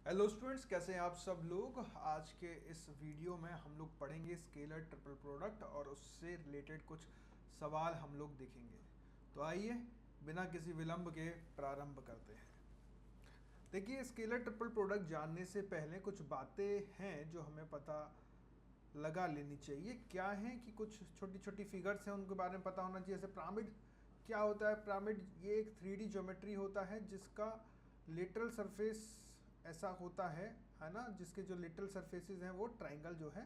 Hello students, कैसे हैं आप सब लोग। आज के इस वीडियो में हम लोग पढ़ेंगे स्केलर ट्रिपल प्रोडक्ट और उससे रिलेटेड कुछ सवाल हम लोग देखेंगे। तो आइए बिना किसी विलंब के प्रारंभ करते हैं। देखिए, स्केलर ट्रिपल प्रोडक्ट जानने से पहले कुछ बातें हैं जो हमें पता लगा लेनी चाहिए। क्या है कि कुछ छोटी छोटी फिगर्स हैं, उनके बारे में पता होना चाहिए। जैसे पिरामिड क्या होता है। पिरामिड ये एक 3D ज्योमेट्री होता है जिसका लेटरल सरफेस ऐसा होता है ना, जिसके जो लिटरल सरफेसेस हैं वो ट्राइंगल जो है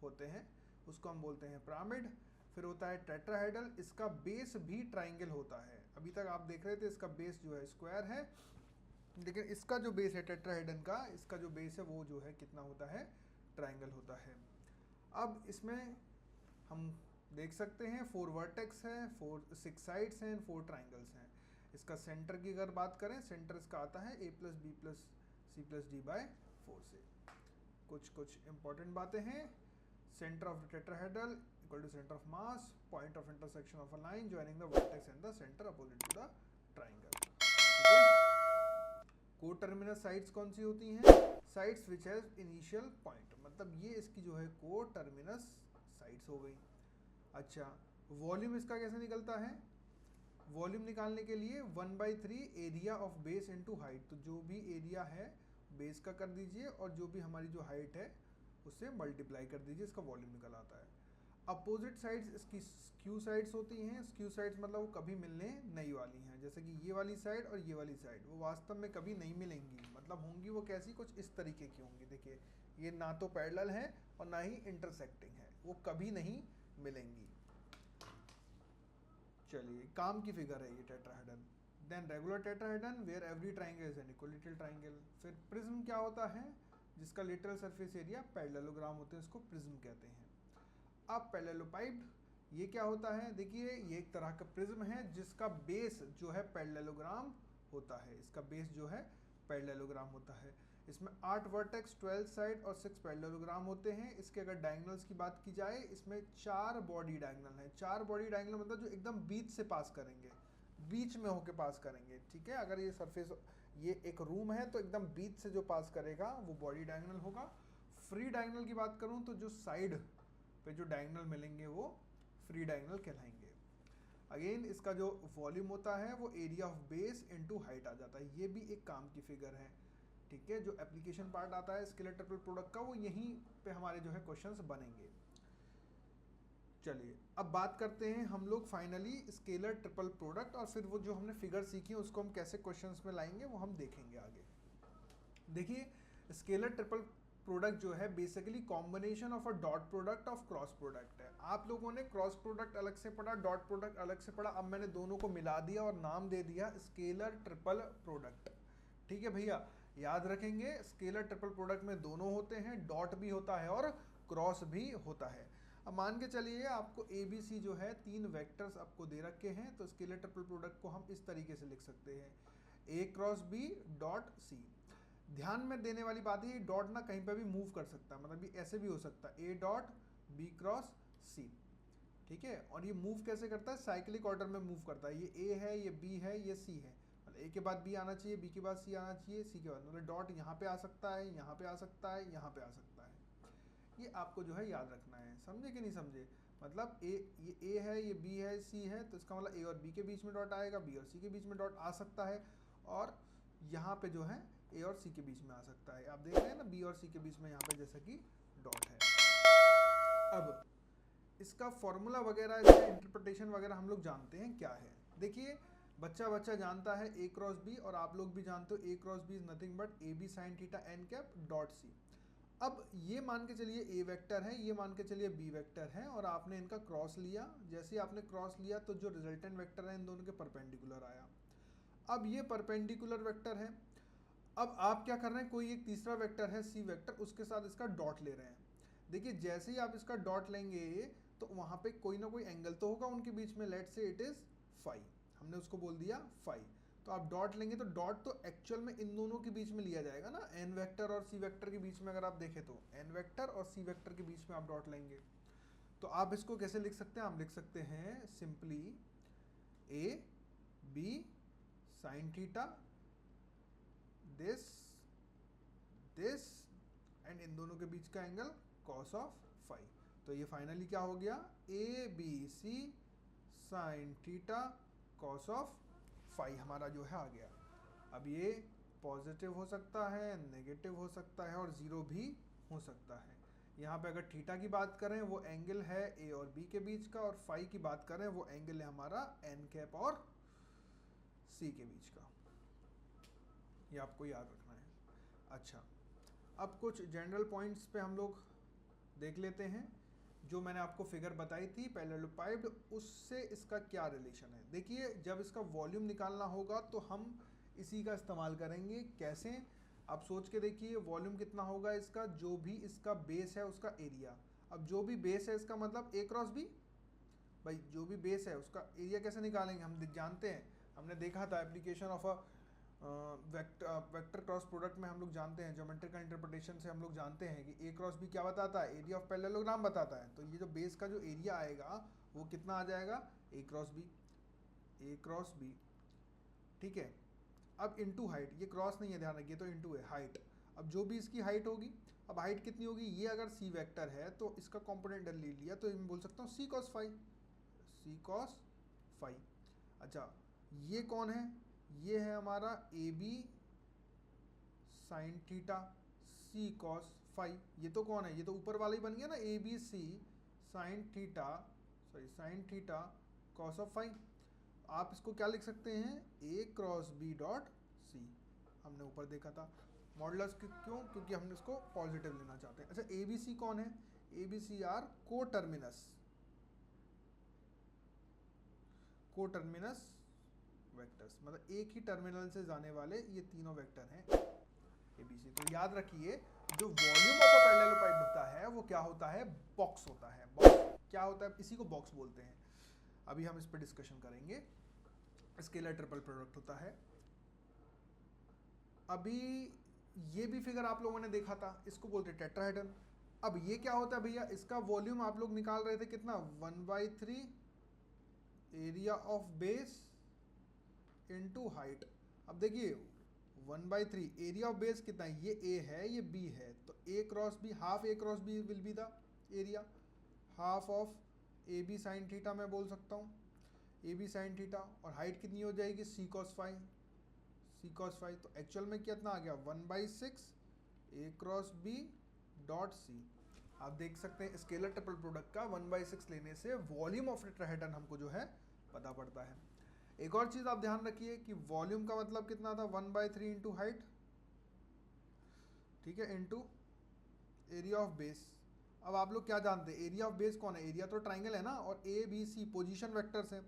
होते हैं, उसको हम बोलते हैं पिरामिड। फिर होता है टेट्राहेड्रल, इसका बेस भी ट्राइंगल होता है। अभी तक आप देख रहे थे इसका बेस जो है स्क्वायर है, लेकिन इसका जो बेस है टेट्राहेड्रन का, इसका जो बेस है वो जो है कितना होता है, ट्राइंगल होता है। अब इसमें हम देख सकते हैं 4 वर्टेक्स हैं, 6 साइड्स हैं, 4 ट्राइंगल्स हैं। इसका सेंटर की अगर बात करें, सेंटर इसका आता है a plus B plus C plus D by 4 से। कुछ कुछ इंपॉर्टेंट बातें हैं। Centre of the tetrahedral equal to centre of mass, point of intersection of a line joining the vertex and the centre opposite to the triangle. ठीक है। Coterminous sides कौन सी होती हैं? Sides which has initial point, मतलब ये इसकी जो है को टर्मिनस साइड्स हो गई। अच्छा, वॉल्यूम इसका कैसे निकलता है? वॉल्यूम निकालने के लिए 1/3 area of base into height. तो जो भी एरिया है बेस का कर दीजिए और जो भी हमारी जो हाइट है उससे मल्टीप्लाई कर दीजिए, इसका वॉल्यूम निकल आता है। अपोजिट साइड्स इसकी स्क्यू साइड्स होती हैं। स्क्यू साइड्स मतलब वो कभी मिलने नहीं वाली हैं। जैसे कि ये वाली साइड और ये वाली साइड वो वास्तव में कभी नहीं मिलेंगी। मतलब होंगी वो कैसी, कुछ इस तरीके की होंगी। देखिए, ये ना तो पैरेलल है और ना ही इंटरसेक्टिंग है, वो कभी नहीं मिलेंगी। चलिए, काम की फिगर है ये tetrahedron. Then regular tetrahedron where every triangle is an equilateral triangle. फिर प्रिज्म क्या होता है? जिसका लिटरल सरफेस एरिया पैरेललोग्राम होते हैं, उसको प्रिज्म कहते हैं। अब पैरेललोपाइड ये क्या होता है? देखिए, ये एक तरह का प्रिज्म है जिसका बेस जो है पैरेललोग्राम होता है। इसका बेस जो है पैरेललोग्राम होता है। इसमें 8 वर्टेक्स, 12 साइड और 6 पैरेललोग्राम होते हैं। इसके अगर डायगोनल्स की बात की जाए, इसमें 4 बॉडी डायगोनल हैं। 4 बॉडी डायगोनल मतलब जो एकदम बीच से पास करेंगे, बीच में होके पास करेंगे। ठीक है, अगर ये सरफेस, ये एक रूम है तो एकदम बीच से जो पास करेगा वो बॉडी डायगोनल होगा। फ्री डायगोनल की बात करूं तो जो साइड पे जो डायगोनल मिलेंगे वो फ्री डायगोनल कहलाएंगे। अगेन इसका जो वॉल्यूम होता है वो area of base into height आ जाता है। ये भी एक काम की फिगर है। ठीक है, जो एप्लीकेशन पार्ट आता है स्केलर ट्रिपल प्रोडक्ट का, वो यहीं पे हमारे जो है क्वेश्चंस बनेंगे। चलिए, अब बात करते हैं हम लोग फाइनली स्केलर ट्रिपल प्रोडक्ट, और फिर वो जो हमने फिगर सीखी है उसको हम कैसे क्वेश्चंस में लाएंगे वो हम देखेंगे आगे। देखिए, स्केलर ट्रिपल प्रोडक्ट जो है basically combination of a dot product of cross product है। आप लोगों ने क्रॉस प्रोडक्ट अलग से पढ़ा, डॉट प्रोडक्ट अलग से पढ़ा, अब मैंने दोनों को मिला दिया और नाम दे दिया स्केलर ट्रिपल प्रोडक्ट। ठीक है भैया, याद रखेंगे स्केलर ट्रिपल प्रोडक्ट में दोनों होते हैं, डॉट भी होता है और क्रॉस भी होता है। अब मान के चलिए आपको ए बी सी जो है 3 वेक्टर्स आपको दे रखे हैं, तो स्केलर ट्रिपल प्रोडक्ट को हम इस तरीके से लिख सकते हैं, ए क्रॉस बी डॉट सी। ध्यान में देने वाली बात है, ये डॉट ना कहीं पर भी मूव कर सकता है, मतलब ये ऐसे भी हो सकता है, ए डॉट बी क्रॉस सी। ठीक है, और ये मूव कैसे करता है? साइक्लिक ऑर्डर में मूव करता है। ये ए है, ये बी है, ये सी है, मतलब ए के बाद बी आना चाहिए, बी के बाद सी आना चाहिए, सी के बाद, मतलब डॉट यहाँ पे आ सकता है, यहाँ पे आ सकता है, यहाँ पे आ सकता है। ये आपको जो है याद रखना है। समझे कि नहीं समझे? मतलब ये ए है, ये बी है, सी है, तो इसका मतलब ए और बी के बीच में डॉट आएगा, बी और सी के बीच में डॉट आ सकता है, और यहाँ पे जो है ए और सी के बीच में आ सकता है। आप देख रहे हैं ना, बी और सी के बीच में यहाँ पे जैसा कि डॉट है। अब इसका फॉर्मूला वगैरह, इसका इंटरप्रिटेशन वगैरह हम लोग जानते हैं क्या है। देखिए, बच्चा बच्चा जानता है ए क्रॉस बी, और आप लोग भी जानते हो A cross B is nothing but A B sine theta N cap dot C. अब ये मान के चलिए ए वेक्टर है, ये मान के चलिए बी वेक्टर है, और आपने इनका क्रॉस लिया। जैसे ही आपने क्रॉस लिया तो जो रिजल्टेंट वेक्टर है इन दोनों के परपेंडिकुलर आया। अब ये परपेंडिकुलर वेक्टर है। अब आप क्या कर रहे हैं, कोई एक तीसरा वेक्टर है सी वेक्टर, उसके साथ इसका डॉट ले रहे हैं। देखिए, जैसे ही आप इसका डॉट लेंगे तो वहां पे कोई ना कोई एंगल तो होगा उनके बीच में, लेट से इट इज फाई, हमने उसको बोल दिया फाई। तो आप डॉट लेंगे तो डॉट तो एक्चुअल में इन दोनों के बीच में लिया जाएगा ना, एन वेक्टर और सी वेक्टर के बीच में। अगर आप देखें तो एन वेक्टर और सी वेक्टर के बीच में आप डॉट लेंगे। तो आप इसको कैसे लिख सकते हैं? आप लिख सकते हैं simply A B sine theta this दोनों के बीच का एंगल कॉस ऑफ फाई। तो ये फाइनली क्या हो गया, A B C sine theta cos of phi हमारा जो है आ गया। अब ये पॉजिटिव हो सकता है, नेगेटिव हो सकता है और ज़ीरो भी हो सकता है। यहाँ पे अगर थीटा की बात करें वो एंगल है ए और बी के बीच का, और फाई की बात करें वो एंगल है हमारा एन कैप और सी के बीच का। ये आपको याद रखना है। अच्छा, अब कुछ जनरल पॉइंट्स पे हम लोग देख लेते हैं। जो मैंने आपको फिगर बताई थी पैरेललोपाइड, उससे इसका क्या रिलेशन है। देखिए, जब इसका वॉल्यूम निकालना होगा तो हम इसी का इस्तेमाल करेंगे। कैसे, आप सोच के देखिए, वॉल्यूम कितना होगा इसका, जो भी इसका बेस है उसका एरिया। अब जो भी बेस है इसका मतलब ए क्रॉस बी, भाई जो भी बेस है उसका एरिया कैसे निकालेंगे, हम जानते हैं, हमने देखा था application of a vector cross product में हम लोग जानते हैं, ज्योमेट्रिकल इंटरप्रिटेशन से हम लोग जानते हैं कि ए क्रॉस बी क्या बताता है, एरिया ऑफ पैरेललोग्राम बताता है। तो ये जो बेस का जो एरिया आएगा वो कितना आ जाएगा, ए क्रॉस बी, ए क्रॉस बी, ठीक है। अब इनटू हाइट, ये क्रॉस नहीं है ध्यान रखिए, तो इनटू है हाइट। अब जो भी इसकी हाइट होगी, अब हाइट कितनी होगी, ये अगर सी वेक्टर है तो इसका कॉम्पोनेंट ले लिया तो मैं बोल सकता हूँ C cos phi, C cos phi. अच्छा, ये कौन है, ये है हमारा A B sine theta C cos phi. ये तो कौन है, ये तो ऊपर वाला ही बन गया ना, A B C sine theta, sorry sine theta cos of phi. आप इसको क्या लिख सकते हैं, A cross B dot C, हमने ऊपर देखा था। मॉडुलस क्यों, क्योंकि हम इसको पॉजिटिव लेना चाहते हैं। अच्छा, ए बी सी कौन है, ए बी सी आर को टर्मिनस, को टर्मिनस वेक्टर्स, मतलब एक ही टर्मिनल से जाने वाले ये तीनों वेक्टर हैं ए बी सी। तो याद रखिए, जो वॉल्यूम ऑफ अ पैरेललोपाइड होता है वो क्या होता है, बॉक्स होता है। बॉक्स क्या होता है, इसी को बॉक्स बोलते हैं। अभी हम इस पर डिस्कशन करेंगे। स्केलर ट्रिपल प्रोडक्ट होता है। अभी ये भी फिगर आप लोगों ने देखा था, इसको बोलते हैं टेट्राहेड्रन। अब ये क्या होता है भैया, इसका वॉल्यूम आप लोग निकाल रहे थे कितना, 1/3 area of base into height. अब देखिए 1/3 एरिया ऑफ बेस कितना है, ये ए है ये बी है, तो A cross B, half A cross B will be the area, half of A B sine theta मैं बोल सकता हूँ, ए बी साइन थीटा। और हाइट कितनी हो जाएगी, C cos phi, C cos phi. तो एक्चुअल में कितना आ गया, 1/6 A cross B dot C. आप देख सकते हैं स्केलर ट्रिपल प्रोडक्ट का 1/6 लेने से वॉल्यूम ऑफ टेट्राहेड्रन हमको जो है पता पड़ता है। एक और चीज आप ध्यान रखिए कि वॉल्यूम का मतलब कितना था, 1/3 इंटू हाइट, ठीक है, इंटू एरिया ऑफ बेस। अब आप लोग क्या जानते हैं, एरिया ऑफ बेस कौन है, एरिया तो ट्राइंगल है ना, और A B C position vectors हैं।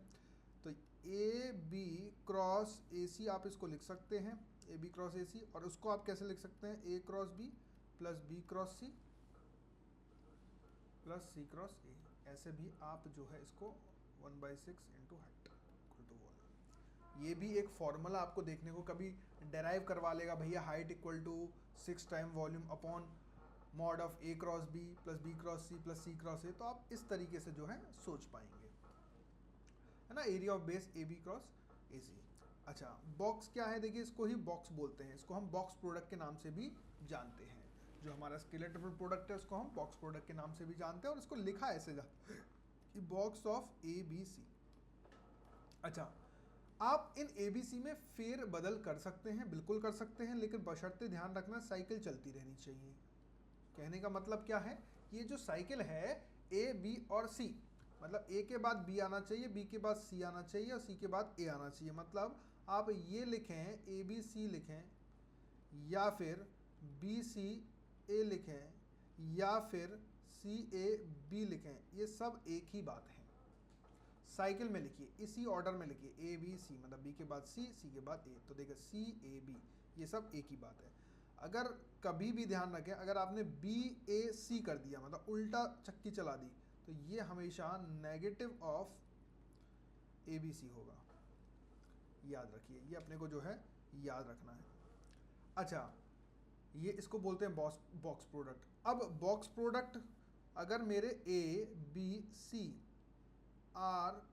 तो ए बी क्रॉस ए सी आप इसको लिख सकते हैं, ए बी क्रॉस ए सी। और उसको आप कैसे लिख सकते हैं, A cross B plus B cross C plus C cross A. ऐसे भी आप जो है इसको 1/6 into height equal to volume. ये भी एक फॉर्मूला आपको देखने को कभी डेराइव करवा लेगा, भैया height equal to 6 time volume upon mod of A cross B plus B cross C plus C cross A. तो आप इस तरीके से जो है सोच पाएंगे, है ना, area of base A B cross A C. अच्छा, बॉक्स क्या है, देखिए इसको ही बॉक्स बोलते हैं, इसको हम बॉक्स प्रोडक्ट के नाम से भी जानते हैं। जो हमारा स्केलर ट्रिपल प्रोडक्ट है उसको हम बॉक्स प्रोडक्ट के नाम से भी जानते हैं, और इसको लिखा ऐसे जाता है कि box of A B C. अच्छा, आप इन ए बी सी में फेर बदल कर सकते हैं, बिल्कुल कर सकते हैं, लेकिन बशर्ते ध्यान रखना साइकिल चलती रहनी चाहिए। कहने का मतलब क्या है, ये जो साइकिल है ए बी और सी, मतलब ए के बाद बी आना चाहिए, बी के बाद सी आना चाहिए और सी के बाद ए आना चाहिए। मतलब आप ये लिखें ए बी सी लिखें, या फिर बी सी ए लिखें, या फिर सी ए बी लिखें, ये सब एक ही बात है। साइकिल में लिखिए, इसी ऑर्डर में लिखिए, ए बी सी, मतलब बी के बाद सी, सी के बाद ए, तो देखिए सी ए बी, ये सब एक ही बात है। अगर कभी भी ध्यान रखें, अगर आपने बी ए सी कर दिया, मतलब उल्टा चक्की चला दी, तो ये हमेशा negative of A B C होगा। याद रखिए, ये अपने को जो है याद रखना है। अच्छा, ये इसको बोलते हैं बॉक्स प्रोडक्ट। अब बॉक्स प्रोडक्ट अगर मेरे A B C are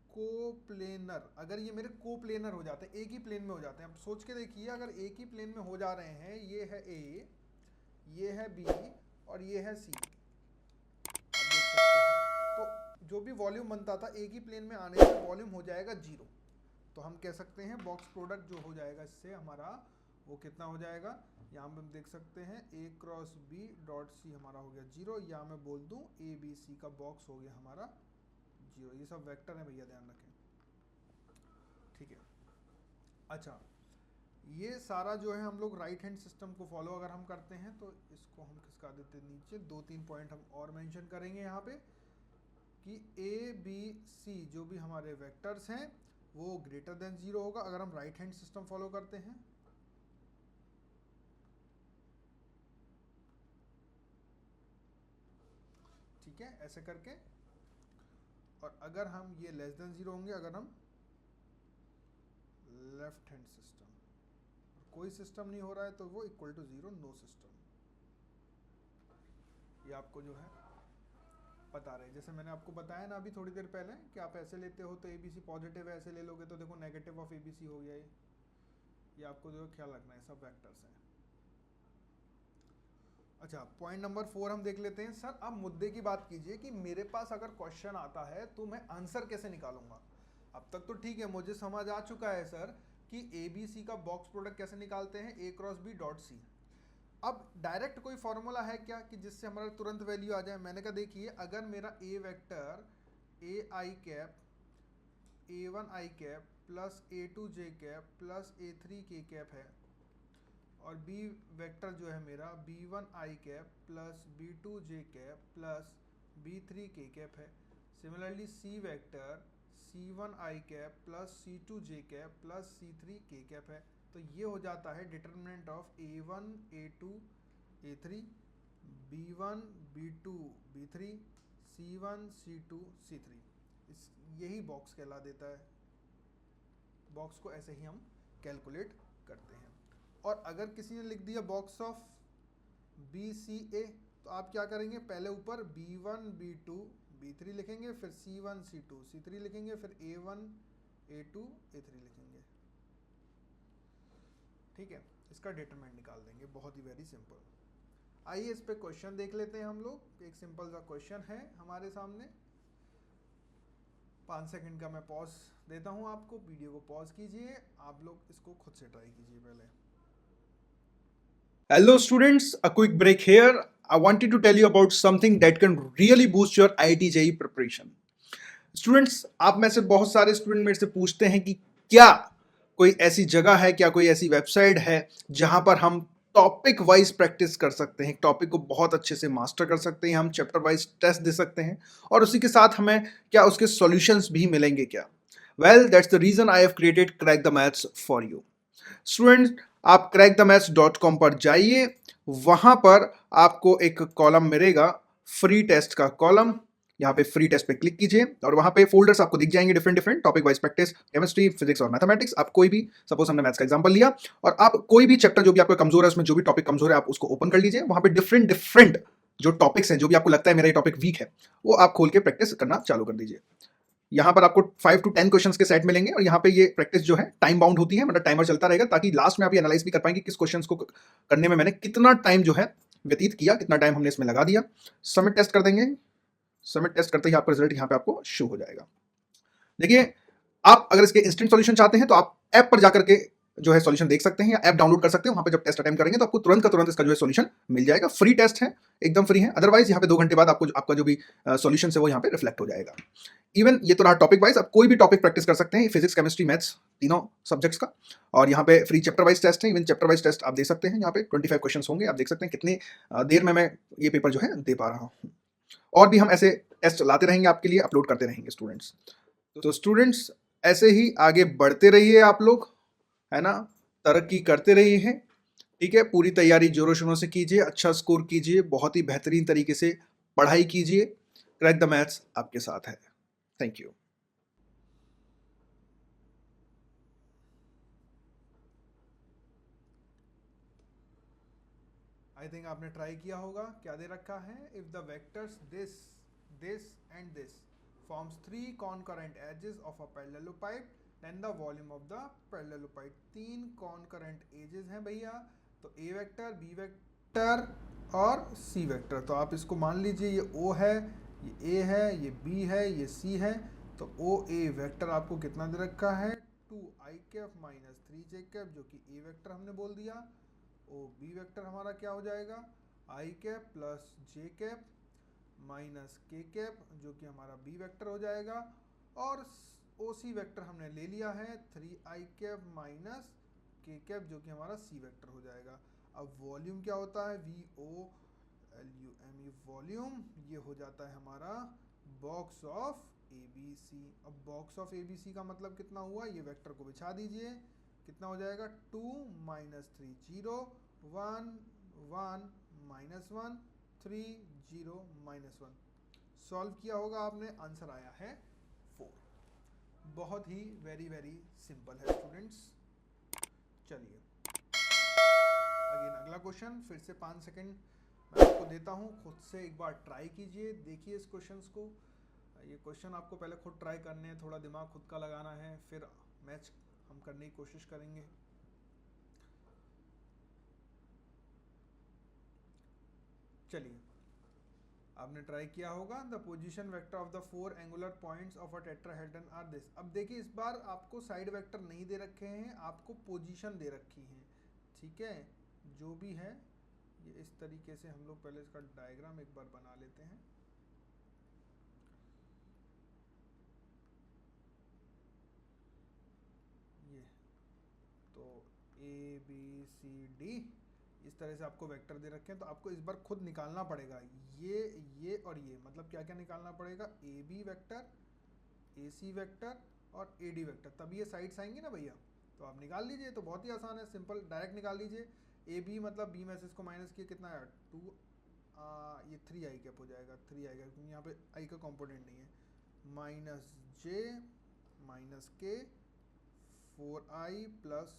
coplanar, अगर ये मेरे कोप्लेनर हो जाते हैं, एक ही प्लेन में हो जाते हैं। अब सोच के देखिए, अगर एक ही प्लेन में हो जा रहे हैं, ये है ए, ये है B और ये है C, आप देख सकते हैं। तो जो भी वॉल्यूम बनता था एक ही प्लेन में आने से वॉल्यूम हो जाएगा 0। तो हम कह सकते हैं बॉक्स प्रोडक्ट जो हो जाएगा इससे हमारा वो कितना हो जाएगा, यहाँ पे हम देख सकते हैं A cross B dot C हमारा हो गया 0, या मैं बोल दूँ ABC का बॉक्स हो गया हमारा 0। ये सब वेक्टर है भैया, ध्यान रखें, ठीक है। अच्छा, ये सारा जो है हम लोग राइट हैंड सिस्टम को फॉलो अगर हम करते हैं तो इसको हम खिसका देते हैं नीचे। 2-3 पॉइंट हम और मेंशन करेंगे यहाँ पे कि ABC जो भी हमारे वेक्टर्स हैं वो ग्रेटर देन 0 होगा अगर हम राइट हैंड सिस्टम फॉलो करते हैं। ठीक है, ऐसे करके। और अगर हम ये लेस देन 0 होंगे अगर हम लेफ्ट हैंड सिस्टम, कोई सिस्टम नहीं हो रहा है तो वो इक्वल टू 0, नो सिस्टम। ये आपको जो है बता रहे हैं, जैसे मैंने आपको बताया ना अभी थोड़ी देर पहले कि आप ऐसे लेते हो तो ABC पॉजिटिव है, ऐसे ले लोगे तो देखो नेगेटिव ऑफ ABC हो गया। ये आपको जो ख्याल रखना है, सब वेक्टर्स हैं। अच्छा, पॉइंट नंबर 4 हम देख लेते हैं। सर आप मुद्दे की बात कीजिए कि मेरे पास अगर क्वेश्चन आता है तो मैं आंसर कैसे निकालूंगा। अब तक तो ठीक है, मुझे समझ आ चुका है सर कि ABC का बॉक्स प्रोडक्ट कैसे निकालते हैं, A cross B dot C। अब डायरेक्ट कोई फॉर्मूला है क्या कि जिससे हमारा तुरंत वैल्यू आ जाए। मैंने कहा देखिए, अगर मेरा A vector AI cap A1 I cap plus A2 J cap plus A3 K cap है, और B वेक्टर जो है मेरा B1 I cap plus B2 J cap plus B3 K cap है। Similarly C vector C1 I cap plus C2 J cap plus C3 K cap है। तो ये हो जाता है determinant of A1 A2 A3 B1 B2 B3 C1 C2 C3। इस यही box कहला देता है। बॉक्स को ऐसे ही हम कैलकुलेट करते हैं। और अगर किसी ने लिख दिया बॉक्स ऑफ BCA तो आप क्या करेंगे, पहले ऊपर B1 B2 B3 लिखेंगे, फिर C1 C2 C3 लिखेंगे, फिर A1 A2 A3 लिखेंगे। ठीक है, इसका डिटरमिनेंट निकाल देंगे, बहुत ही वेरी सिंपल। आइए इस पे क्वेश्चन देख लेते हैं हम लोग। एक सिंपल सा क्वेश्चन है हमारे सामने। 5 सेकंड का मैं पॉज देता हूं आपको, वीडियो को पॉज कीजिए, आप लोग इसको खुद से ट्राई कीजिए पहले। Hello students, a quick break here. I wanted to tell you about something that can really boost your IIT JEE preparation. Students, आप में से बहुत सारे स्टूडेंट मेरे से पूछते हैं कि क्या कोई ऐसी जगह है, क्या कोई ऐसी वेबसाइट है जहां पर हम टॉपिक वाइज प्रैक्टिस कर सकते हैं, टॉपिक को बहुत अच्छे से मास्टर कर सकते हैं, हम चैप्टर वाइज टेस्ट दे सकते हैं और उसी के साथ हमें क्या उसके सॉल्यूशंस भी मिलेंगे क्या? Well, that's the reason I have created crack the maths for you. Student, आप crackthemaths.com पर जाइए, वहां पर आपको एक कॉलम मिलेगा फ्री टेस्ट का कॉलम। यहाँ पे फ्री टेस्ट पे क्लिक कीजिए और वहां पे फोल्डर्स आपको दिख जाएंगे, different different topic wise practice, chemistry, physics और मैथमेटिक्स। आप कोई भी, सपोज हमने मैथ्स का एग्जांपल लिया, और आप कोई भी चैप्टर जो भी आपका कमजोर है, उसमें जो भी टॉपिक कमजोर है आप उसको ओपन कर लीजिए। वहां पे डिफरेंट डिफरेंट जो टॉपिक्स हैं, जो भी आपको लगता है मेरा ये टॉपिक वीक है, वो आप खोल के प्रैक्टिस करना चालू कर दीजिए। यहाँ पर आपको 5 to 10 क्वेश्चंस के सेट मिलेंगे और यहाँ पे ये प्रैक्टिस जो है टाइम बाउंड होती है, मतलब टाइमर चलता रहेगा, ताकि लास्ट में आप ये एनालाइज भी कर पाएंगे किस क्वेश्चंस को करने में मैंने कितना टाइम जो है व्यतीत किया, कितना टाइम हमने इसमें लगा दिया। सबमिट टेस्ट कर देंगे, सबमिट टेस्ट करते ही आपका रिजल्ट यहाँ पे आपको शो हो जाएगा। देखिए, आप अगर इसके इंस्टेंट सॉल्यूशन चाहते हैं तो आप ऐप पर जाकर के जो है सॉल्यूशन देख सकते हैं या ऐप डाउनलोड कर सकते हैं। वहां पे जब टेस्ट अटेम्प्ट करेंगे तो आपको तुरंत का तुरंत इसका जो है सॉल्यूशन मिल जाएगा। फ्री टेस्ट है, एकदम फ्री है। अदरवाइज यहाँ पे 2 घंटे बाद आपको आपका जो भी सॉल्यूशन है वो यहाँ पे रिफ्लेक्ट हो जाएगा। इवन ये तो रहा टॉपिक वाइज, आप कोई भी टॉपिक प्रैक्टिस कर सकते हैं, फिजिक्स, केमिस्ट्री, मैथ्स, तीनों सब्जेक्ट्स का। और यहाँ पे फ्री चैप्टर वाइज टेस्ट है, इवन चैप्टर वाइज टेस्ट आप दे सकते हैं। यहाँ पे 25 क्वेश्चन होंगे, आप देख सकते हैं कितनी देर में मैं ये पेपर जो है दे पा रहा हूँ। और भी हम ऐसे टेस्ट लाते रहेंगे, आपके लिए अपलोड करते रहेंगे स्टूडेंट्स। तो स्टूडेंट्स, ऐसे ही आगे बढ़ते रहिए आप लोग, है ना, तरक्की करते रहिए हैं। ठीक है, पूरी तैयारी जोरों शोरों से कीजिए, अच्छा स्कोर कीजिए, बहुत ही बेहतरीन तरीके से पढ़ाई कीजिए। क्रैक द मैथ्स आपके साथ है। Thank you. आई थिंक आपने ट्राई किया होगा। क्या दे रखा है, if the vectors this this and this forms 3 concurrent edges of a parallelopipe then the volume of the parallelopipe। 3 concurrent edges हैं भैया, तो A वेक्टर, B वेक्टर और सी वेक्टर। तो आप इसको मान लीजिए ये ओ है, ये ए है, ये बी है, ये सी है। तो ओ ए वेक्टर आपको कितना दे रखा है, 2i माइनस 3j, जो कि ए वेक्टर हमने बोल दिया। ओ बी वेक्टर हमारा क्या हो जाएगा, i plus j minus k, जो कि हमारा बी वेक्टर हो जाएगा। और ओ सी वेक्टर हमने ले लिया है 3i माइनस k, जो कि हमारा सी वेक्टर हो जाएगा। अब वॉल्यूम क्या होता है, VOLUME वॉल्यूम, ये हो जाता है हमारा बॉक्स ऑफ ABC। अब बॉक्स ऑफ ABC का मतलब कितना हुआ, ये वेक्टर को बिछा दीजिए, कितना हो जाएगा 2 माइनस 3 0 1 1 माइनस 1 3 0 माइनस 1। सॉल्व किया होगा आपने, आंसर आया है 4। बहुत ही वेरी वेरी सिंपल है स्टूडेंट्स। चलिए अगेन अगला क्वेश्चन, फिर से 5 सेकंड मैं आपको देता हूँ, खुद से एक बार ट्राई कीजिए, देखिए इस क्वेश्चंस को। ये क्वेश्चन आपको पहले खुद ट्राई करने हैं, थोड़ा दिमाग खुद का लगाना है, फिर मैच हम करने की कोशिश करेंगे। चलिए आपने ट्राई किया होगा। The position vector of the 4 angular points of a tetrahedron are this. अब देखिए इस बार आपको साइड वेक्टर नहीं दे रखे हैं, आपको पोजीशन दे रखी है, ठीक है। जो भी है ये इस तरीके से हम लोग पहले इसका डायग्राम एक बार बना लेते हैं। ये तो ABCD इस तरह से आपको वेक्टर दे रखे हैं, तो आपको इस बार खुद निकालना पड़ेगा ये और ये, मतलब क्या क्या निकालना पड़ेगा, AB वेक्टर, AC वेक्टर और AD वेक्टर, तब ये साइड्स आएंगे ना भैया। तो आप निकाल लीजिए, तो बहुत ही आसान है, सिंपल, डायरेक्ट निकाल लीजिए। AB मतलब B में से इसको माइनस किया, कितना आया 2, ये 3i हो जाएगा, 3 आएगा क्योंकि यहाँ पे i का कॉम्पोनेंट नहीं है, minus J minus K 4i plus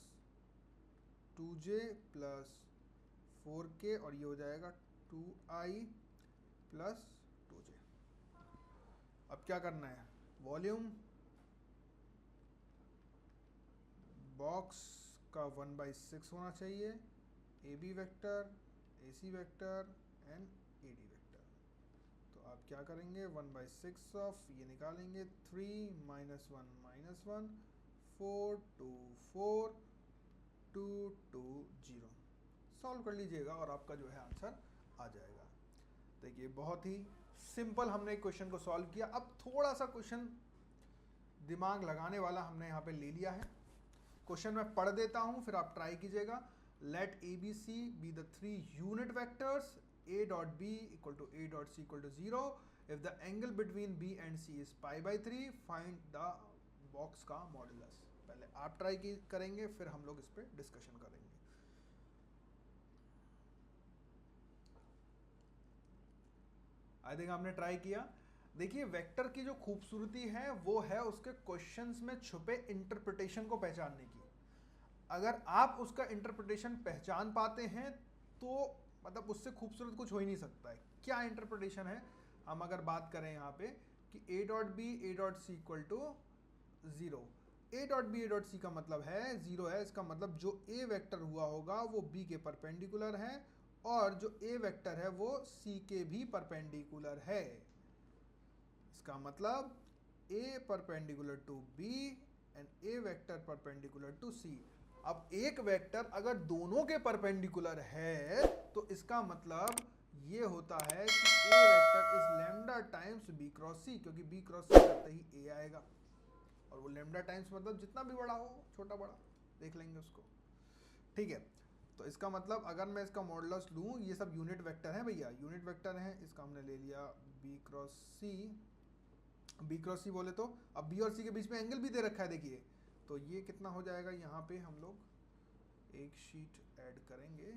2j plus 4k, और ये हो जाएगा 2i प्लस 2j। अब क्या करना है, वॉल्यूम बॉक्स का 1/6 होना चाहिए, AB vector, AC vector and AD vector. तो आप क्या करेंगे, 1/6 ऑफ ये निकालेंगे, 3 माइनस 1 4 2 4 2 2 0। सॉल्व कर लीजिएगा और आपका जो है आंसर आ जाएगा। देखिए बहुत ही सिंपल हमने एक क्वेश्चन को सॉल्व किया। अब थोड़ा सा क्वेश्चन दिमाग लगाने वाला हमने यहाँ पे ले लिया है। क्वेश्चन मैं पढ़ देता हूँ, फिर आप ट्राई कीजिएगा। Let ABC be the 3 unit vectors A.B equal to A.C equal to 0 if the angle between B and C is π/3 find the box का मॉडुलस। पहले आप ट्राई करेंगे, फिर हम लोग इस पर डिस्कशन करेंगे। आई थिंक आपने ट्राई किया। देखिए वेक्टर की जो खूबसूरती है वो है उसके क्वेश्चंस में छुपे इंटरप्रिटेशन को पहचानने की। अगर आप उसका इंटरप्रिटेशन पहचान पाते हैं तो मतलब उससे खूबसूरत कुछ हो ही नहीं सकता है। क्या इंटरप्रिटेशन है, हम अगर बात करें यहाँ पे कि A.B A.C equal to 0, A.B A.C का मतलब है 0 है, इसका मतलब जो A वेक्टर हुआ होगा वो B के परपेंडिकुलर है, और जो A वेक्टर है वो C के भी परपेंडिकुलर है। इसका मतलब A perpendicular to B and A vector perpendicular to C। अब एक वेक्टर अगर दोनों के परपेंडिकुलर है तो इसका मतलब ये होता है कि A vector is lambda times B cross C, क्योंकि B क्रॉस C करते ही A आएगा, और वो लैम्डा टाइम्स मतलब जितना भी बड़ा हो, छोटा बड़ा देख लेंगे उसको, ठीक है। तो इसका मतलब अगर मैं इसका मॉडुलस लूँ, ये सब यूनिट वेक्टर हैं भैया, यूनिट वेक्टर हैं, इसका हमने ले लिया B क्रॉस C बोले तो अब B और C के बीच में एंगल भी दे रखा है, देखिए। तो ये कितना हो जाएगा, यहाँ पे हम लोग एक शीट ऐड करेंगे,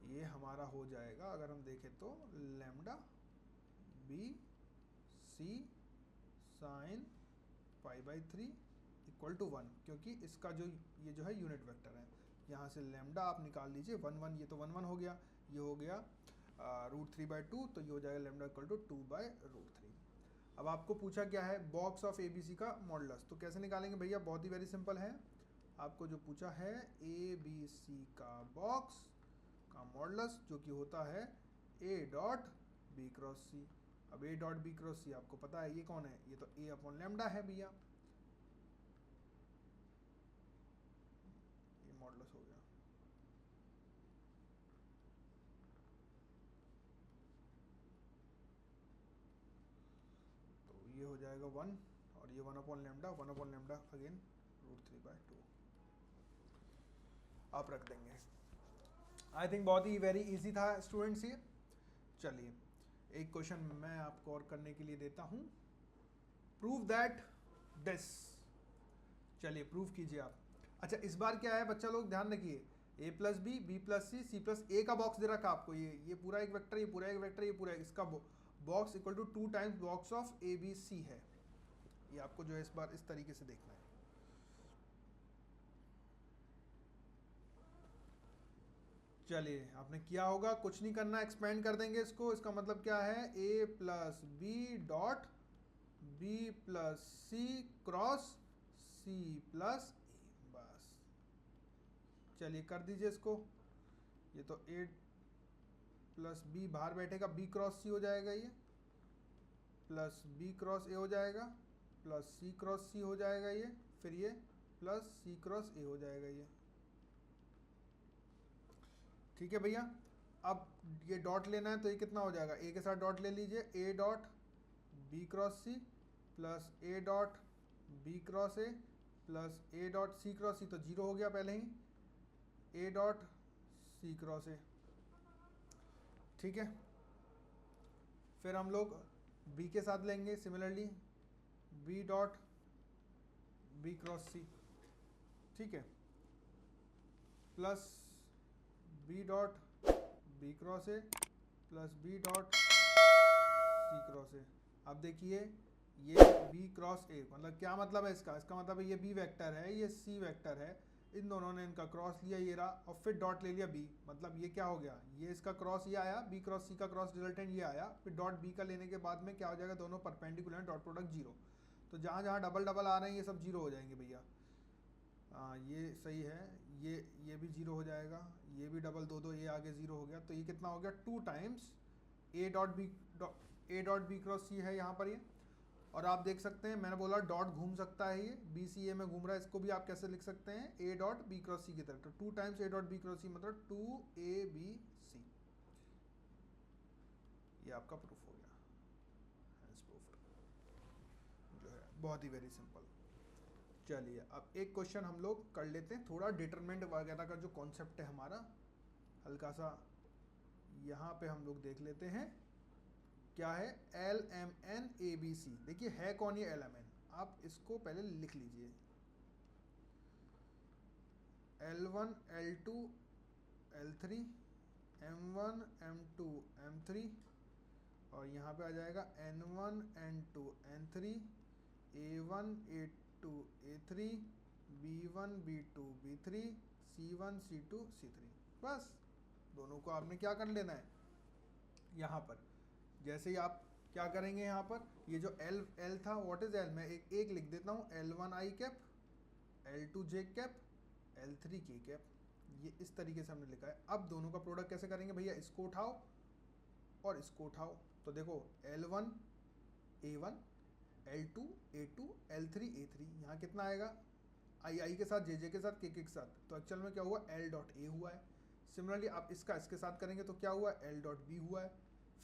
ये हमारा हो जाएगा अगर हम देखें तो lambda BC sine π/3 equal to 1, क्योंकि इसका जो ये जो है यूनिट वेक्टर है, यहाँ से लैम्डा आप निकाल लीजिए 1 1, ये तो 1 1 हो गया, ये हो गया √3/2, तो ये हो जाएगा लैम्डा इक्वल टू 2/√3। अब आपको पूछा क्या है, बॉक्स ऑफ ABC का मॉडुलस, तो कैसे निकालेंगे भैया, बहुत ही वेरी सिंपल है। आपको जो पूछा है ABC का बॉक्स मॉडुलस जो कि होता है ए डॉट बी क्रॉस सी। अब ए डॉट बी क्रॉस सी आपको पता है ये कौन है, ये तो ए अपॉन लैम्डा है भैया, ये मॉडुलस हो गया। तो ये हो जाएगा 1 और ये 1 अपॉन लैम्डा अगेन √3/2 आप रख देंगे। आई थिंक बहुत ही वेरी इजी था स्टूडेंट्स ये। चलिए एक क्वेश्चन मैं आपको और करने के लिए देता हूं, प्रूव दैट दिस। चलिए प्रूव कीजिए आप। अच्छा इस बार क्या है बच्चा लोग ध्यान रखिए, a plus B, B plus C, C plus A का बॉक्स दे रखा आपको, ये पूरा एक वेक्टर, ये पूरा एक वेक्टर, ये पूरा इसका box equal to 2 times box of A B C है। ये आपको जो है इस बार इस तरीके से देखना है। चलिए आपने किया होगा, कुछ नहीं करना, एक्सपेंड कर देंगे इसको। इसका मतलब क्या है, a plus B dot B plus C cross C plus A, बस। चलिए कर दीजिए इसको। ये तो a प्लस बी बाहर बैठेगा, b क्रॉस सी हो जाएगा, ये प्लस b क्रॉस ए हो जाएगा, प्लस c क्रॉस सी हो जाएगा, ये फिर ये प्लस c क्रॉस ए हो जाएगा ये। ठीक है भैया। अब ये डॉट लेना है तो ये कितना हो जाएगा, ए के साथ डॉट ले लीजिए, A dot B cross C plus A dot B cross A plus A dot C cross C, तो 0 हो गया पहले ही, ए डॉट सी क्रॉस ए। ठीक है, फिर हम लोग बी के साथ लेंगे similarly, B dot B cross C, ठीक है, plus B dot B cross A plus B dot C cross A. अब देखिए ये बी क्रॉस ए मतलब क्या मतलब है इसका, इसका मतलब है ये बी वेक्टर है, ये सी वेक्टर है, इन दोनों ने इनका क्रॉस लिया ये रहा, और फिर डॉट ले लिया बी, मतलब ये क्या हो गया, ये इसका क्रॉस ये आया, बी क्रॉस सी का क्रॉस रिजल्टेंट ये आया, फिर डॉट बी का लेने के बाद में क्या हो जाएगा, दोनों परपेंडिकुलर डॉट प्रोडक्ट 0। तो जहाँ जहाँ डबल डबल आ रहे हैं ये सब 0 हो जाएंगे भैया। ये सही है, ये भी 0 हो जाएगा, ये भी डबल दो ये आगे 0 हो गया, तो ये कितना हो गया 2 times A dot B cross C है यहाँ पर ये। और आप देख सकते हैं मैंने बोला डॉट घूम सकता है, ये बी सी ए में घूम रहा है, इसको भी आप कैसे लिख सकते हैं, A dot B cross C की तरह, तो 2 times A dot B cross C मतलब 2ab सी। ये आपका प्रूफ हो गया, प्रूफ जो है बहुत ही वेरी सिंपल। चलिए अब एक क्वेश्चन हम लोग कर लेते हैं, थोड़ा डिटरमिनेंट वगैरह का जो कॉन्सेप्ट है हमारा हल्का सा यहाँ पे हम लोग देख लेते हैं। क्या है, L M N A B C. देखिए है कौन ये एल एम एन, आप इसको पहले लिख लीजिए, L1 L2 L3 M1 M2 M3, और यहाँ पे आ जाएगा N1 N2 N3 A1 A2 A3 B1 B2 B3 C1 C2 C3। बस दोनों को आपने क्या कर लेना है, यहाँ पर जैसे ही आप क्या करेंगे, यहाँ पर ये जो L था, व्हाट इज L, मैं एक लिख देता हूँ, L1 I cap, L2 J cap, L3 K cap, ये इस तरीके से हमने लिखा है। अब दोनों का प्रोडक्ट कैसे करेंगे भैया, इसको उठाओ और इसको उठाओ, तो देखो L1 A1 L2 A2 L3 A3, यहाँ कितना आएगा, I के साथ JJ के साथ K के साथ, तो एक्चुअल में क्या हुआ, L डॉट A हुआ है। सिमिलरली आप इसका इसके साथ करेंगे तो क्या हुआ, L डॉट B हुआ है,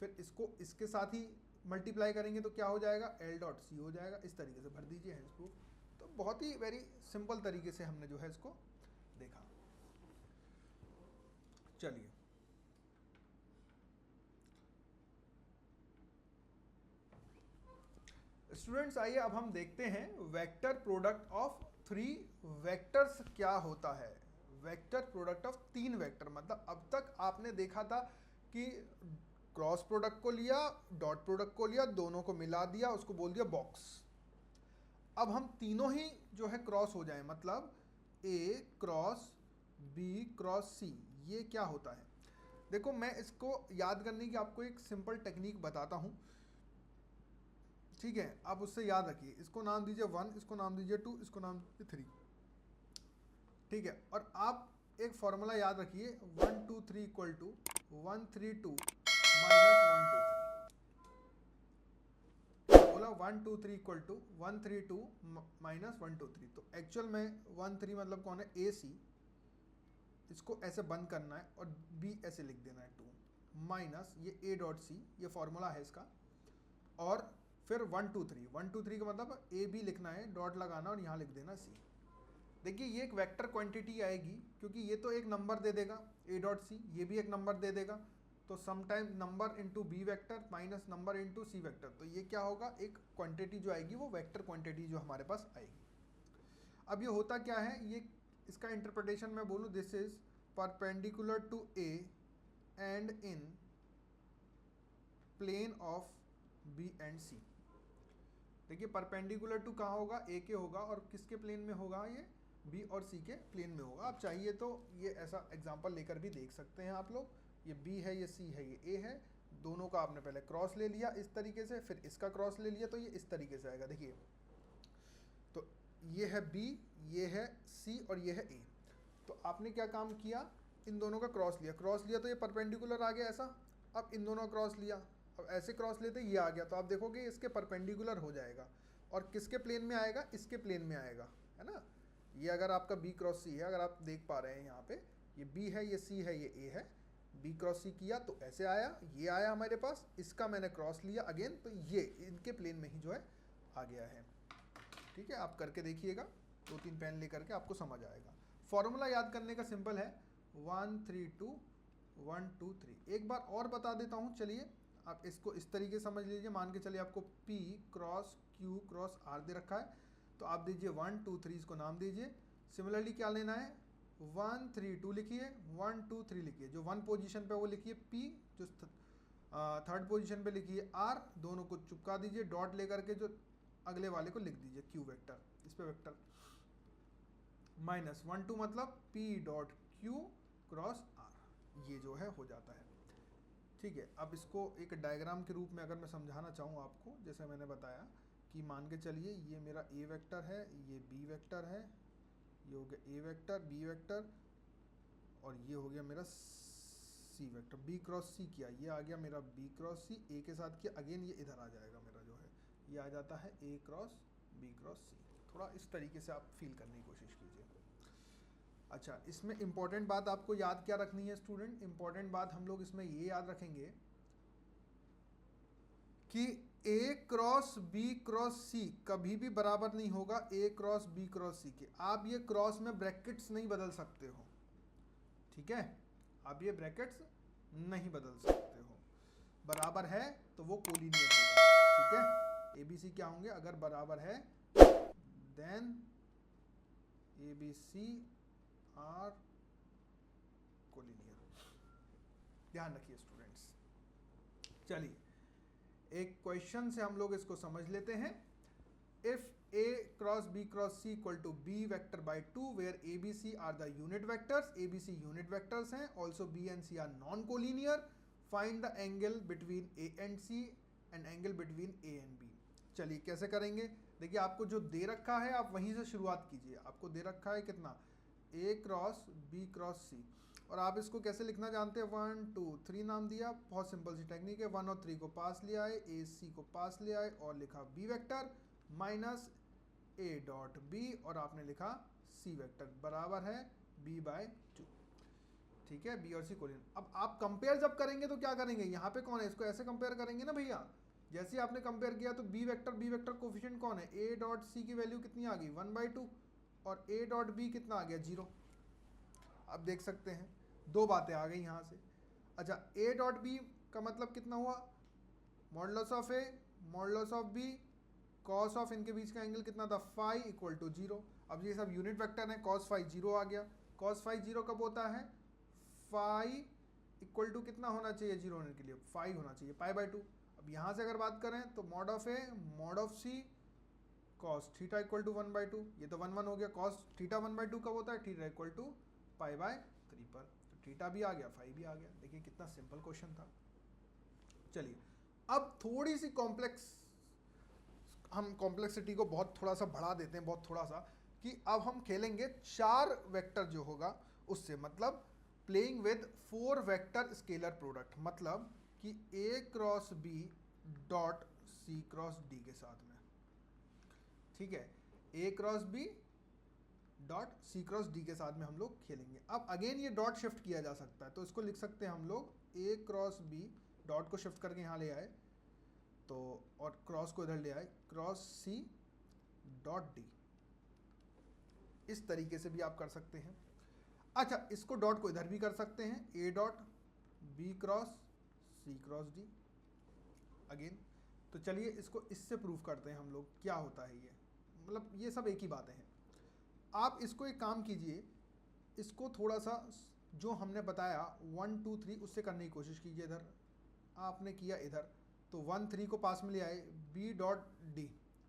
फिर इसको इसके साथ ही मल्टीप्लाई करेंगे तो क्या हो जाएगा, L डॉट C हो जाएगा। इस तरीके से भर दीजिए है इसको। तो बहुत ही वेरी सिंपल तरीके से हमने जो है इसको देखा। चलिए स्टूडेंट्स आइए अब हम देखते हैं वेक्टर प्रोडक्ट ऑफ 3 वेक्टर्स क्या होता है। वेक्टर प्रोडक्ट ऑफ 3 वेक्टर, मतलब अब तक आपने देखा था कि क्रॉस प्रोडक्ट को लिया, डॉट प्रोडक्ट को लिया, दोनों को मिला दिया, उसको बोल दिया बॉक्स। अब हम तीनों ही जो है क्रॉस हो जाए, मतलब A cross B cross C, ये क्या होता है। देखो मैं इसको याद करने की आपको एक सिंपल टेक्निक बताता हूँ, ठीक है, आप उससे याद रखिए। इसको नाम दीजिए 1, इसको नाम दीजिए 2, इसको नाम दीजिए 3, ठीक है। और आप एक फॉर्मूला याद रखिए, 1 2 3 इक्वल टू 1 3 2 माइनस 1 2 3। बोला 1 2 3 इक्वल टू 1 3 2 माइनस 1 2 3। तो एक्चुअल में 1 3 मतलब कौन है, ए सी, इसको ऐसे बंद करना है और बी ऐसे लिख देना है 2 माइनस ये ए डॉट सी, ये फॉर्मूला है इसका। और फिर 1 2 3, 1 2 3 का मतलब ए बी लिखना है, डॉट लगाना और यहाँ लिख देना सी। देखिए ये एक वेक्टर क्वांटिटी आएगी, क्योंकि ये तो एक नंबर दे देगा ए डॉट सी, ये भी एक नंबर दे देगा, तो sometime number into B vector minus number into C vector, तो ये क्या होगा, एक क्वांटिटी जो आएगी वो वेक्टर क्वांटिटी जो हमारे पास आएगी। अब ये होता क्या है, ये इसका इंटरप्रिटेशन मैं बोलूँ, this is perpendicular to A and in plane of B and C. देखिए परपेंडिकुलर टू कहाँ होगा, ए के होगा, और किसके प्लेन में होगा, ये बी और सी के प्लेन में होगा। आप चाहिए तो ये ऐसा एग्जांपल लेकर भी देख सकते हैं आप लोग, ये बी है, ये सी है, ये ए है, दोनों का आपने पहले क्रॉस ले लिया इस तरीके से, फिर इसका क्रॉस ले लिया, तो ये इस तरीके से आएगा। देखिए तो ये है बी, ये है सी और ये है ए। तो आपने क्या काम किया, इन दोनों का क्रॉस लिया, क्रॉस लिया तो ये परपेंडिकुलर आ गया ऐसा। अब इन दोनों का क्रॉस लिया, अब ऐसे क्रॉस लेते ये आ गया, तो आप देखोगे इसके परपेंडिकुलर हो जाएगा और किसके प्लेन में आएगा, इसके प्लेन में आएगा, है ना। ये अगर आपका बी क्रॉस सी है, अगर आप देख पा रहे हैं यहाँ पे, ये बी है, ये सी है, ये ए है, बी क्रॉस सी किया तो ऐसे आया, ये आया हमारे पास, इसका मैंने क्रॉस लिया अगेन, तो ये इनके प्लेन में ही जो है आ गया है। ठीक है, आप करके देखिएगा, 2-3 पेन लेकर के आपको समझ आएगा। फॉर्मूला याद करने का सिंपल है 1 3 2 1 2 3। एक बार और बता देता हूँ, चलिए आप इसको इस तरीके समझ लीजिए। मान के चलिए आपको P cross Q cross R दे रखा है, तो आप दीजिए 1 2 3, इसको नाम दीजिए। सिमिलरली क्या लेना है, 1 3 2 लिखिए, 1 2 3 लिखिए, जो 1 पोजीशन पे वो लिखिए P, जो 3rd पोजीशन पे लिखिए R, दोनों को चिपका दीजिए, डॉट लेकर के जो अगले वाले को लिख दीजिए Q वेक्टर, इस पे वेक्टर माइनस 1 2 मतलब P dot Q cross R, ये जो है हो जाता है। ठीक है, अब इसको एक डायग्राम के रूप में अगर मैं समझाना चाहूँ आपको, जैसे मैंने बताया कि मान के चलिए ये मेरा ए वेक्टर है, ये बी वेक्टर है, ये हो गया ए वेक्टर, बी वेक्टर, और ये हो गया मेरा सी वेक्टर। बी क्रॉस सी किया, ये आ गया मेरा बी क्रॉस सी, ए के साथ किया, अगेन ये इधर आ जाएगा मेरा जो है, ये आ जाता है ए क्रॉस बी क्रॉस सी। थोड़ा इस तरीके से आप फील करने की कोशिश कीजिए। अच्छा, इसमें इंपॉर्टेंट बात आपको याद क्या रखनी है स्टूडेंट, इंपॉर्टेंट बात हम लोग इसमें ये याद रखेंगे कि ए क्रॉस बी क्रॉस सी कभी भी बराबर नहीं होगा ए क्रॉस बी क्रॉस सी के। आप ये क्रॉस में ब्रैकेट्स नहीं बदल सकते हो, ठीक है, आप ये ब्रैकेट्स नहीं बदल सकते हो। बराबर है तो वो कोलिनियर होगा, ठीक है। ए बी सी क्या होंगे, अगर बराबर है then A B C are collinear. ध्यान रखिए स्टूडेंट्स। चलिए एक क्वेश्चन से हम लोग इसको समझ लेते हैं। If A cross B cross C equal to B vector by 2 where A B C are the unit vectors, A B C unit vectors हैं, also B and C are non collinear, find the angle between A and C and angle between A and B। चलिए कैसे करेंगे, देखिए आपको जो दे रखा है आप वहीं से शुरुआत कीजिए। आपको दे रखा है कितना, A cross B cross C, और आप इसको कैसे लिखना जानते हैं, 1 2 3 नाम दिया, बहुत सिंपल सी टेक्निक है। 1 और 3 को पास ले आए, ए सी को पास ले आए और लिखा B vector minus A dot B, और आपने लिखा सी वेक्टर बराबर है बी बाय 2। ठीक है, बी और सी कोलिनियर। अब आप कंपेयर जब करेंगे तो क्या करेंगे, यहाँ पे कौन है, इसको ऐसे कंपेयर करेंगे ना भैया। जैसे आपने कंपेयर किया तो बी वेक्टर कोफिशिएंट कौन है, ए डॉट सी की वैल्यू कितनी आ गई 1/2, और ए डॉट बी कितना आ गया 0। आप देख सकते हैं दो बातें आ गई यहाँ से। अच्छा, ए डॉट बी का मतलब कितना हुआ, modulus of A modulus of B cos of, इनके बीच का एंगल कितना था फाई इक्वल टू 0। अब ये सब यूनिट वेक्टर है, कॉस फाई 0 आ गया। कॉस फाई 0 कब होता है, फाई इक्वल टू कितना होना चाहिए 0 होने के लिए, फाई होना चाहिए, π/2। अब यहाँ से अगर बात करें तो mod of A mod of C cos theta equal to 1/2, ये तो 1 1 हो गया। कॉस थीटा 1/2 कब होता है, थीटा इक्वल टू π/3 पर, तो थीटा भी आ गया, फाई भी आ गया। देखिए कितना सिंपल क्वेश्चन था। चलिए अब थोड़ी सी कॉम्प्लेक्स, हम कॉम्प्लेक्सिटी को बहुत थोड़ा सा बढ़ा देते हैं, बहुत थोड़ा सा, कि अब हम खेलेंगे 4 वेक्टर जो होगा उससे, मतलब playing with 4 vector scalar product, मतलब कि A cross B dot C cross D के साथ में, ठीक है, A cross B dot C cross D के साथ में हम लोग खेलेंगे। अब अगेन ये डॉट शिफ्ट किया जा सकता है, तो इसको लिख सकते हैं हम लोग A क्रॉस B, डॉट को शिफ्ट करके यहाँ ले आए तो, और क्रॉस को इधर ले आए, क्रॉस C डॉट D, इस तरीके से भी आप कर सकते हैं। अच्छा, इसको डॉट को इधर भी कर सकते हैं, A dot B cross C cross D again. तो चलिए इसको इससे प्रूफ करते हैं हम लोग क्या होता है ये, मतलब ये सब एक ही बातें हैं। आप इसको एक काम कीजिए, इसको थोड़ा सा जो हमने बताया 1 2 3 उससे करने की कोशिश कीजिए। इधर आपने किया इधर, तो 1 3 को पास में ले आए, B डॉट D,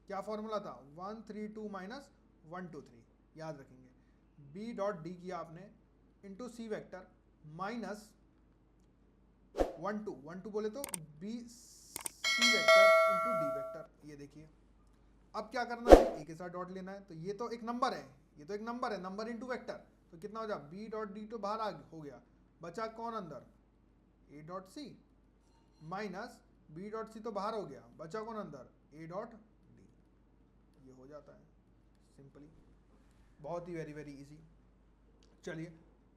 क्या फॉर्मूला था 1 3 2 माइनस 1 2 3, याद रखेंगे। B डॉट D किया आपने इंटू C वेक्टर माइनस 1 2 बोले तो B C vector into D vector, ये देखिए। अब क्या करना है, A के साथ डॉट लेना है, तो ये तो एक नंबर है, ये तो एक नंबर है, नंबर इंटू वेक्टर, तो कितना हो जाए B डॉट D तो बाहर आ हो गया, बचा कौन अंदर A dot C, minus B dot C तो बाहर हो गया, बचा कौन अंदर A डॉट D, ये हो जाता है सिंपली, बहुत ही वेरी वेरी इजी। चलिए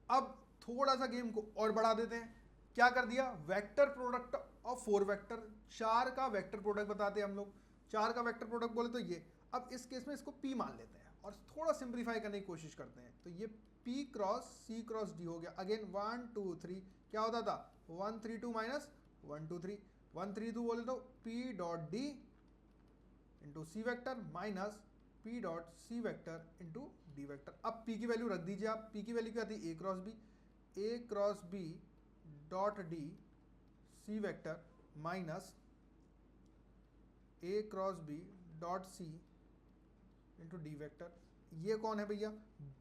अब थोड़ा सा गेम को और बढ़ा देते हैं। क्या कर दिया, वेक्टर प्रोडक्ट ऑफ 4 वेक्टर, 4 का वेक्टर प्रोडक्ट बताते हैं हम लोग, 4 का वेक्टर प्रोडक्ट बोले तो ये। अब इस केस में इसको P मान लेते हैं और थोड़ा सिंप्लीफाई करने की कोशिश करते हैं, तो ये P cross C cross D हो गया। अगेन 1 2 3 क्या होता था 1 3 2 माइनस 1 2 3, 1 3 2 बोले तो P dot D into C vector minus P dot C vector into D vector. अब P की वैल्यू रख दीजिए आप, P की वैल्यू क्या थी A cross B dot D C vector minus A cross B dot C into D vector. ये कौन है भैया,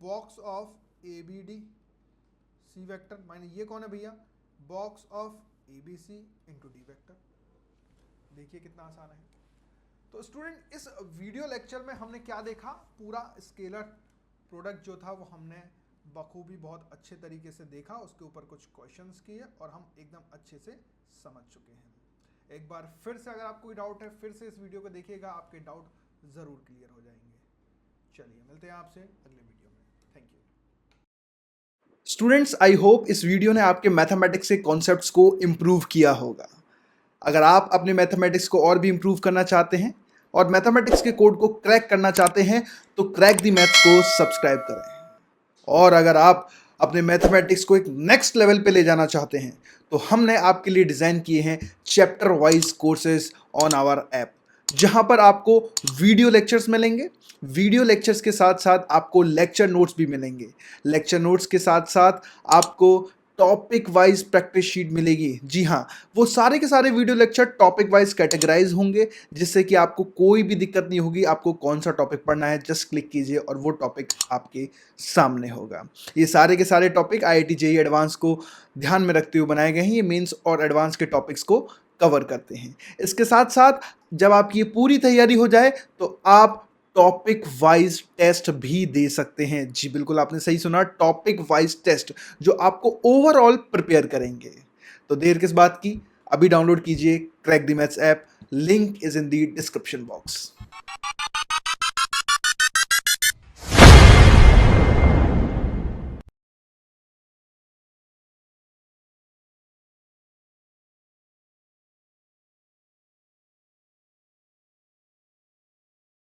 box of ABD C vector minus ये कौन है भैया, box of ABC into D vector. देखिए कितना आसान है। तो स्टूडेंट इस वीडियो लेक्चर में हमने क्या देखा, पूरा स्केलर प्रोडक्ट जो था वो हमने बखूबी बहुत अच्छे तरीके से देखा, उसके ऊपर कुछ क्वेश्चंस किए और हम एकदम अच्छे से समझ चुके हैं। एक बार फिर से अगर आपको कोई डाउट है, फिर से इस वीडियो को देखिएगा, आपके डाउट ज़रूर क्लियर हो जाएंगे। चलिए मिलते हैं आपसे अगले वीडियो में, thank you. Students, I hope इस वीडियो ने आपके मैथमेटिक्स के कॉन्सेप्ट्स को इम्प्रूव किया होगा। अगर आप अपने मैथमेटिक्स को और भी इम्प्रूव करना चाहते हैं और मैथमेटिक्स के कोड को क्रैक करना चाहते हैं तो क्रैक द मैथ्स को सब्सक्राइब करें। और अगर आप अपने मैथमेटिक्स को एक नेक्स्ट लेवल पे ले जाना चाहते हैं तो हमने आपके लिए डिज़ाइन किए हैं chapter wise courses on our app, जहां पर आपको वीडियो लेक्चर्स मिलेंगे, वीडियो लेक्चर्स के साथ साथ आपको लेक्चर नोट्स भी मिलेंगे, लेक्चर नोट्स के साथ साथ आपको टॉपिक वाइज प्रैक्टिस शीट मिलेगी। जी हाँ, वो सारे के सारे video lecture topic wise categorise होंगे, जिससे कि आपको कोई भी दिक्कत नहीं होगी। आपको कौन सा टॉपिक पढ़ना है जस्ट क्लिक कीजिए और वो टॉपिक आपके सामने होगा। ये सारे के सारे टॉपिक IIT JEE एडवांस को ध्यान में रखते हुए बनाए गए हैं। ये मेंस और एडवांस के टॉपिक्स को कवर करते हैं। इसके साथ साथ जब आपकी ये पूरी तैयारी हो जाए तो आप टॉपिक वाइज टेस्ट भी दे सकते हैं। जी बिल्कुल, आपने सही सुना, टॉपिक वाइज टेस्ट जो आपको ओवरऑल प्रिपेयर करेंगे। तो देर किस बात की, अभी डाउनलोड कीजिए crack the maths app, link is in the description box.